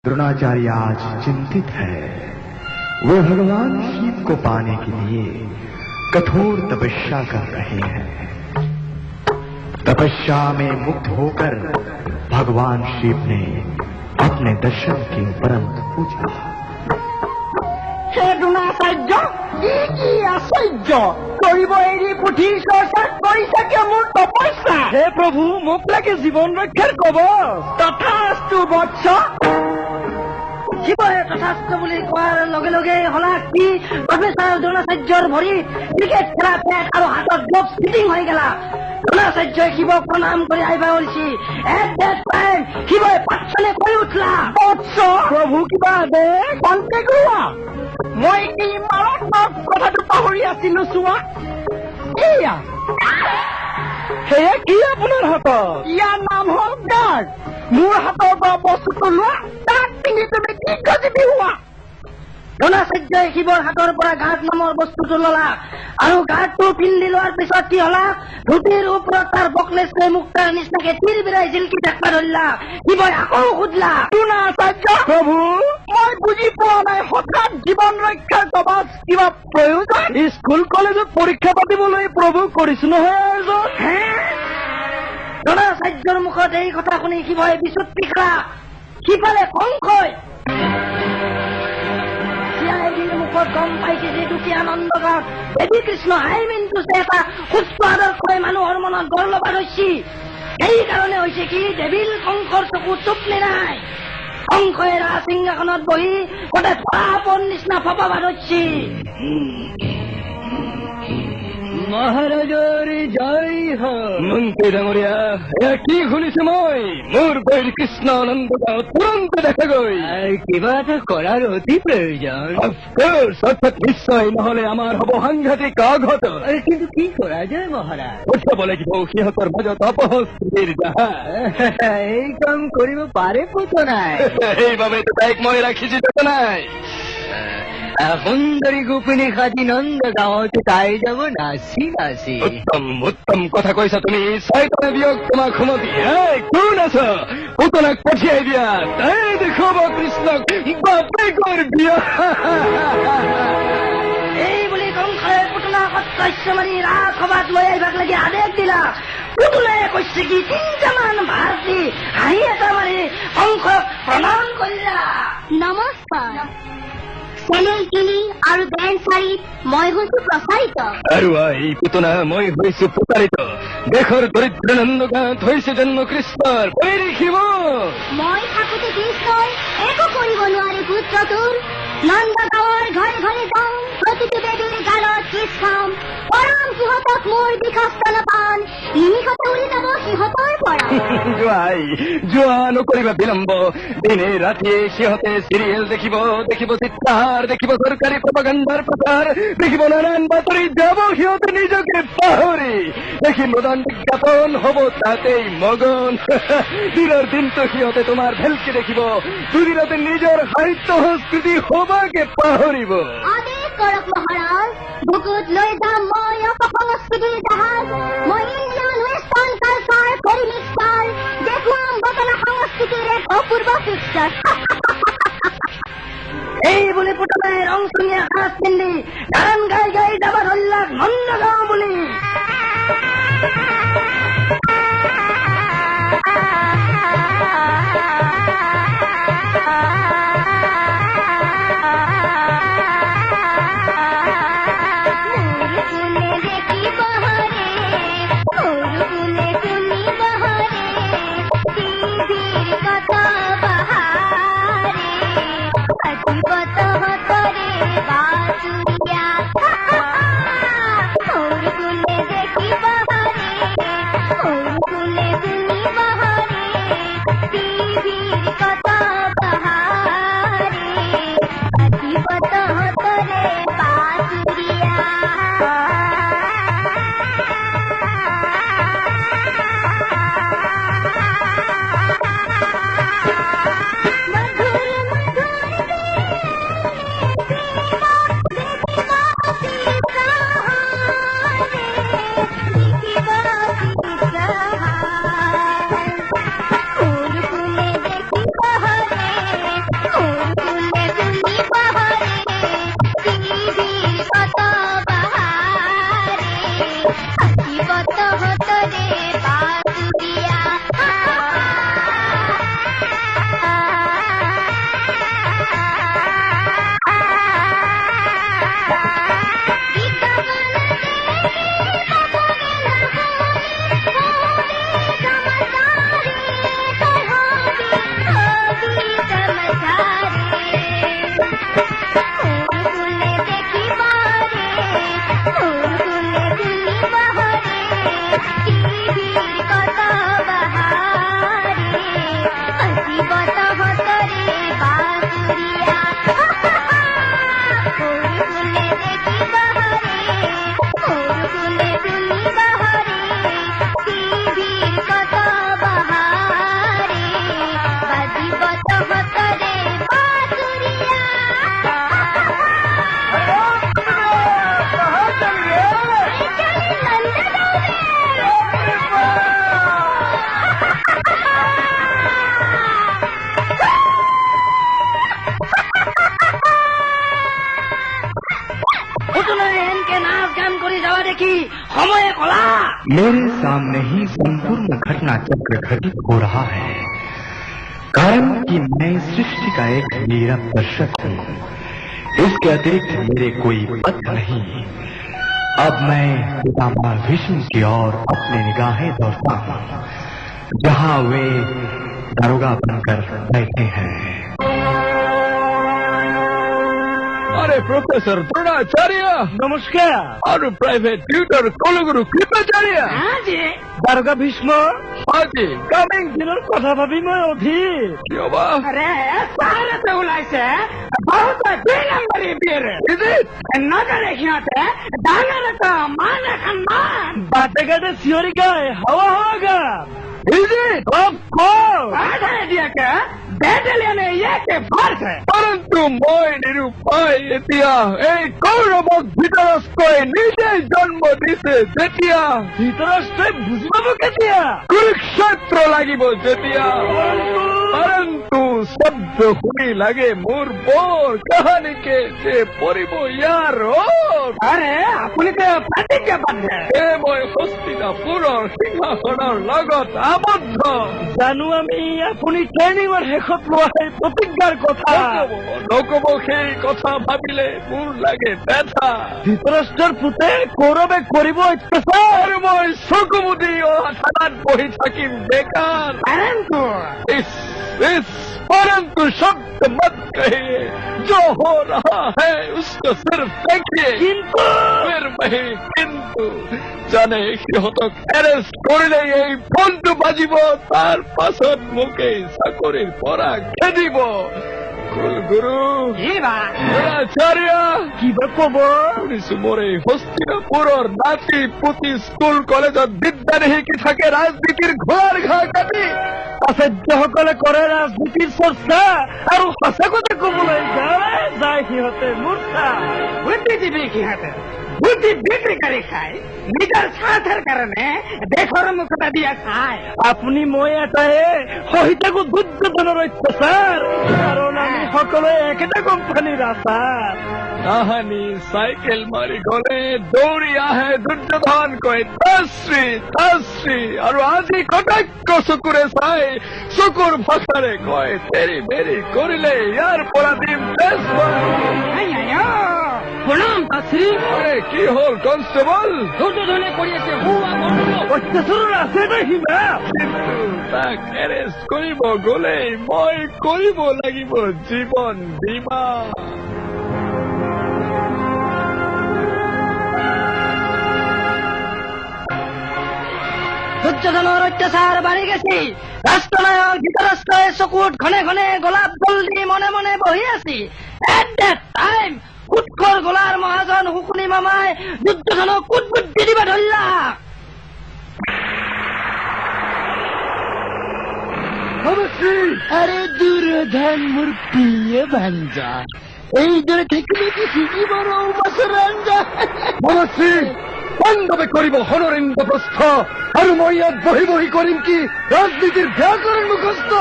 द्रोणाचार्य आज चिंतित है। वे भगवान शिव को पाने के लिए कठोर तपस्या कर रहे हैं। तपस्या में मुक्त होकर भगवान शिव ने अपने दर्शन के उपरंत पूछा, हे द्रोणाचार्य, কি আশ্চর্য কৰিব এৰি পুথিৰ চৰ্চা কৰিছাকে মোৰ তপস্যা। হে প্ৰভু, মোক লাগে জীৱন ৰক্ষাৰ কবৰ। তথাস্তু বৎস। শিৱই তথাস্তু বুলি কোৱাৰ লগে লগে হলা কি প্ৰফেচাৰ দ্ৰোণাচাৰ্যৰ ভৰিত ক্ৰিকেট খেলা পেট আৰু হাতত গ্লভছ ফিটিং হৈ গেলা। দ্ৰোণাচাৰ্যই শিৱক প্ৰণাম কৰি আহিবা ওলছি। এট দেট টাইম শিৱই পাঠশালে কৈ উঠলা, বৎস প্ৰভু কিবা দে কণ্টে কৰোৱা। মই কি মাৰাত্মক কথাটো পাহৰি আছিলো চোৱা। এয়া সেয়া কি আপোনাৰ হাতত? ইয়াৰ নাম হ'ল গাৰ্ড। মোৰ হাতৰ পৰা বস্তুটো লোৱা, তাক পিন্ধি তুমি কি গজিবি হোৱা। দ্ৰোণাচাৰ্যই শিৱৰ হাতৰ পৰা গাৰ্ড নামৰ বস্তুটো ললা আৰু গাৰ্ডটো পিন্ধি লোৱাৰ পিছত কি হলা, ধুতিৰ ওপৰত তাৰ বকলেছ লৈ মুক্তাৰ নিচিনাকে তীৰ বিৰাই জিলকি থাকিব ধৰিলা। শিৱই আকৌ সুধিলা, দ্ৰোণাচাৰ্য প্ৰভু, মই বুজি পোৱা নাই, হঠাৎ জীৱন ৰক্ষাৰ কবচ কিবা প্ৰয়োজন? স্কুল কলেজত পৰীক্ষা পাতিবলৈ প্ৰভু কৰিছো নহয়। দ্ৰোণাচাৰ্যৰ মুখত এই কথা শুনি শিৱই বিচুতি খালা। সিফালে কংসই মুখত গম পাইছে যে দুখীয়া নন্দগাঁৱত দেৱী কৃষ্ণ হাই মিনটোছে এটা সুস্থ আদৰ্শই মানুহৰ মনত গঢ় লবা ধৰিছি। সেইকাৰণে হৈছে কি দেৱীৰ কংসৰ চকু চুপলি নাই। কংসই ৰাজসিংহাসনত বহি গোটেই ধৰাপৰ নিচিনা ফপাবা ধৰিছি। মহাৰাজৰ জয় হয়। মন্ত্ৰী ডাঙৰীয়া, কি শুনিছো মই? মোৰ বৈৰ কৃষ্ণ নন্দগাঁৱত তুৰন্ত দেখা গৈ। কিবা এটা কৰাৰ অতি প্ৰয়োজন। অৰ্থাৎ নিশ্চয়, নহলে আমাৰ হব সাংঘাতিক আঘাত। কিন্তু কি কৰা যায় মহাৰাজ? পঠিয়াব লাগিব সিহঁতৰ মাজত অপহস্তিৰ জাহাজ। এই কাম কৰিব পাৰে পুতনাই। সেইবাবেতো তাইক মই ৰাখিছো নাই। সুন্দৰী গোপিনী সাজি নন্দগাঁৱত তাই যাব নাচি নাচি। উত্তম উত্তম কথা কৈছা তুমি। ছয়তানে দিয়ক তোমাক সুমতি। কোন আছ? পুতনাক পঠিয়াই দিয়া, তাই দেখুৱাব কৃষ্ণক বাপেকৰ বিয়া। এই বুলি কংসই পুতনাক অত্যস্য মাৰি ৰাজসভাত লৈ আহিবাক লাগি আদেশ দিলা। পুতনাই কৈছে কি তিনিটামান ভাৰতী হাঁহি এটা মাৰি কংসক প্ৰণাম কৰিলা। নমস্কাৰ। চেনেল টিভি আৰু বেন শাৰীত মই হৈছো প্ৰচাৰিত। আৰু এই পুতনা মই হৈছো প্ৰচাৰিত। দেশৰ দৰিদ্ৰ নন্দগাঁৱত হৈছে জন্ম কৃষ্ণৰ বৈৰী শিৱ। মই থাকোতে কৃষ্ণই একো কৰিব নোৱাৰে পুত্ৰটোৰ। নন্দগাঁৱৰ ঘৰে ঘৰে যাওঁ, প্ৰতিটো দেৱীৰ গালত কিছ খাম। পৰাম সিহঁতক মোৰ বিষস্ত নপান, নিমিষতে উৰি যাব সিহঁতৰ পৰা। যোৱা নকৰিবা বিলম্ব। দিনে ৰাতিয়ে সিহঁতে চিৰিয়েল দেখিব, দেখিব চিত্ৰহাৰ, দেখিব চৰকাৰী প্ৰপাগাণ্ডাৰ প্ৰচাৰ, দেখিব নানান বাতৰি, যাব সিহঁতে নিজকে পাহৰি। দেখি মদন বিজ্ঞাপন হব তাতেই মগন। দিনৰ দিনটো সিহঁতে তোমাৰ ভেলকি দেখিব, দুদিনতে নিজৰ সাহিত্য সংস্কৃতি সবাকে পাহৰিব। আদেশ কৰক মহাৰাজ, বুকুত লৈ যাম মই অপসংস্কৃতিৰ জাহাজ। মই Indian western culture very mixer, দেখুৱাম বটলা সংস্কৃতিৰ এক অপূৰ্ব পিকচাৰ। এই বুলি পুতলাই ৰংচঙীয়া সাজ পিন্ধি গান গাই গাই যাবা ধৰিলাক নন্দগাঁও বুলি। मेरे सामने ही संपूर्ण घटना चक्र घटित हो रहा है, कारण कि मैं सृष्टि का एक नीरव दर्शक हूँ। इसके अतिरिक्त मेरे कोई पथ नहीं। अब मैं पितामह भीष्म की ओर अपनी निगाहें दौड़ता हूँ, जहाँ वे दारोगा बनकर बैठे हैं। अरे प्रोफेसर द्रोणाचार्य, नमस्कार। और प्राइवेट ट्यूटर कुलगुरु कृपाचार्य। हाँ जी दारोগা ভীষ্ম। हाँ जी, কামিং দিনৰ কথা ভাবি মই অধীৰ। क्यों बा? আৰে সাৰাতে ওলাইছে বহুত দুই নম্বৰী বিয়েৰ। নজৰে সিহঁতে ডাঙৰ এটা মান এখন মান বাটে ঘাটে চিঞৰি গায় হাৱা হাৱা গান। Of course! परंतु মই নিৰুপায় এতিয়া এই কৌৰৱক ধৃতৰাষ্ট্ৰই নিজেই জন্ম দিছে যেতিয়া ধৃতৰাষ্ট্ৰই বুজি পাব কেতিয়া? কুৰুক্ষেত্ৰ লাগিব যেতিয়া। परंतु शब्द শুনি লাগে মোৰ বৰ কাহানিকে যে পৰিব ইয়াৰ ওপৰত। আৰে আপুনি তো প্ৰতিজ্ঞা বান্ধে। মই হস্তিনাপুৰৰ সিংহাসনৰ লগত আবদ্ধ। জানো আমি আপুনি ট্ৰেইনিঙৰ শেষত লোৱা সেই প্ৰতিজ্ঞাৰ কথা। নকব সেই কথা ভাবিলে মোৰ লাগে ব্যথা। ধৃতৰাষ্ট্ৰৰ পুতে কৌৰৱে কৰিব অত্যাচাৰ আৰু মই চকু মুদি থানাত বহি থাকিম বেকাৰ। परंतु शब्द मत कहिए, जो हो रहा है उसको सिर्फ देखिए। কিন্তু কিন্তু জানে সিহঁতক এৰেষ্ট কৰিলে এই ফোনটো বাজিব, তাৰ পাছত মোকে চাকৰিৰ পৰা খেদিব। কুলগুৰু দ্ৰোণাচাৰ্য, কিবা কব? শুনিছো মোৰ এই হস্তিনাপুৰৰ নাতি পুতি স্কুল কলেজত বিদ্যা নিশিকি থাকে ৰাজনীতিৰ ঘোঁৰাৰ ঘাঁহ কাটি। আচাৰ্যসকলে কৰে ৰাজনীতিৰ চৰ্চা আৰু সঁচা কথা কবলৈ যায় সিহঁতে মূৰ্খা। বুদ্ধি দিবি সিহঁতে বুদ্ধি বিক্ৰী কৰি খায়, নিজৰ স্বাৰ্থৰ কাৰণে দেশৰ মুখতা দিয়া খায়। আপুনি মই এটাই সহি থাকো দুৰ্যোধনৰ অত্যাচাৰ, কাৰণ আমি সকলোৱে একেটা কোম্পানীৰ আচাৰ। তাহানি চাইকেল মাৰি গলে দৌৰি আহে দুৰ্যোধন কৈ তশ্ৰী তশ্ৰী, আৰু আজি কটাক্ষ চকুৰে চাই চকুৰ ভাষাৰে কয় তেৰি বেৰি কৰিলে ইয়াৰ পৰা দিম প্ৰণাম তশ্ৰী। কি হল কনষ্টেবল? দুৰ্যোধনে কৰি আছে অত্যাচাৰৰ আছে সীমা। কিন্তু তাক এৰেষ্ট কৰিব গলে মই কৰিব লাগিব জীৱন বীমা। দুৰ্যোধনৰ অত্যাচাৰ বাঢ়ি গেছি। ৰাষ্ট্ৰনায়ক ধৃতৰাষ্ট্ৰই চকুত ঘনে ঘনে গোলাপ ফুল দি মনে মনে বহি আছি। এট দেট টাইম উৎকৰ গোলাৰ মহাজন শুকুনি মামাই দুৰ্যোধনক কুট বুদ্ধি দিব ধৰিলা। আৰে দুৰ্যোধন মোৰ প্ৰিয় ভাঞ্জা, এইদৰে থাকিলে কি শিকিব ৰঞ্জা। বন্ধৱে কৰিব হনৰেন্দ্ৰ প্ৰস্থ, আৰু মই ইয়াত বহি বহি কৰিম কি ৰাজনীতিৰ ব্যাকৰণ মুখস্থ।